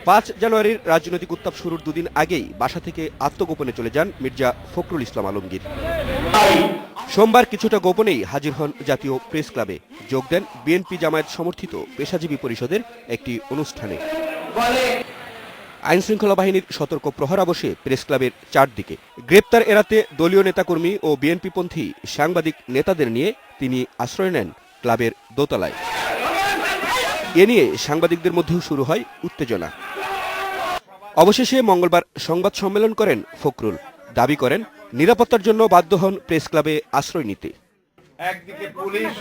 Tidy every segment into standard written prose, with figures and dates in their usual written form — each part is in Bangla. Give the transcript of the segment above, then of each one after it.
5 জানুয়ারির রাজনৈতিক উত্তাপ শুরুর দুদিন আগেই বাসা থেকে আত্মগোপনে চলে যান মির্জা ফখরুল ইসলাম আলমগীর। সোমবার কিছুটা গোপনেই হাজির হন জাতীয় প্রেস ক্লাবে, যোগ দেন বিএনপি জামায়াত সমর্থিত পেশাজীবী পরিষদের একটি অনুষ্ঠানে। আইনশৃঙ্খলা বাহিনীর সতর্ক প্রহরা বসে প্রেস ক্লাবের চারদিকে। গ্রেপ্তার এড়াতে দলীয় নেতাকর্মী ও বিএনপিপন্থী সাংবাদিক নেতাদের নিয়ে তিনি আশ্রয় নেন ক্লাবের দোতলায়। এ নিয়ে সাংবাদিকদের মধ্যেও শুরু হয় উত্তেজনা। অবশেষে মঙ্গলবার সংবাদ সম্মেলন করেন ফখরুল। দাবি করেন নিরাপত্তার জন্য বাধ্য হন প্রেস ক্লাবে আশ্রয় নিতে। একদিকে পুলিশ,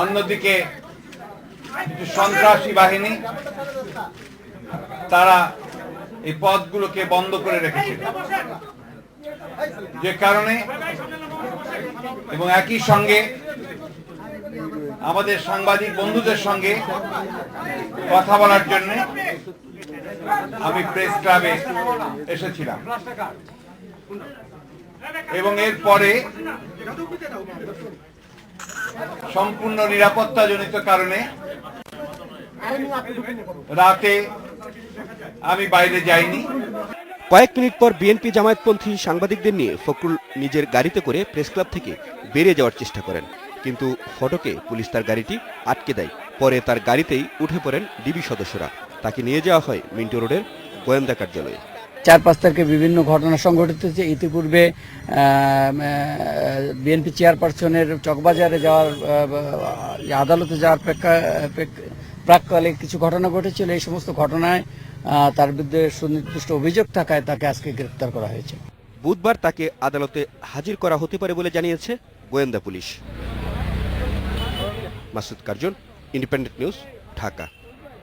অন্যদিকে সন্ত্রাসী বাহিনী, তারা এই পথগুলোকে বন্ধ করে রেখেছে, যে কারণে এবং একই সঙ্গে আমাদের সাংবাদিক বন্ধুদের সঙ্গে কথা বলার জন্য আমি প্রেস ক্লাবে এসেছিলাম এবং এরপরে সম্পূর্ণ নিরাপত্তাজনিত কারণে রাতে আমি বাইরে যাইনি। কয়েক মিনিট পর বিএনপি জামায়াতপন্থী সাংবাদিকদের নিয়ে ফখরুল নিজের গাড়িতে করে প্রেস ক্লাব থেকে বেরিয়ে যাওয়ার চেষ্টা করেন, কিন্তু ফটকে পুলিশ তার গাড়িটি আটকে দেয়। পরে তার গাড়িতেই উঠে পড়েন ডিবি সদস্যরা। তাকে নিয়ে যাওয়া হয় মিন্টো রোডের গোয়েন্দা কার্যালয়ে। 4-5 তারিখে বিভিন্ন ঘটনা সংঘটিত হয়েছে। ইতিপূর্বে বিএনপি চেয়ারপারসনের চকবাজারে যাওয়ার আদালতে যাওয়ার প্রাককালে কিছু ঘটনা ঘটেছিল। এই সমস্ত ঘটনায় তার বিরুদ্ধে সুনির্দিষ্ট অভিযোগ থাকায় তাকে আজকে গ্রেপ্তার করা হয়েছে। বুধবার তাকে আদালতে হাজির করা হতে পারে বলে জানিয়েছে গোয়েন্দা police. Masud Curzon, independent news, Dhaka.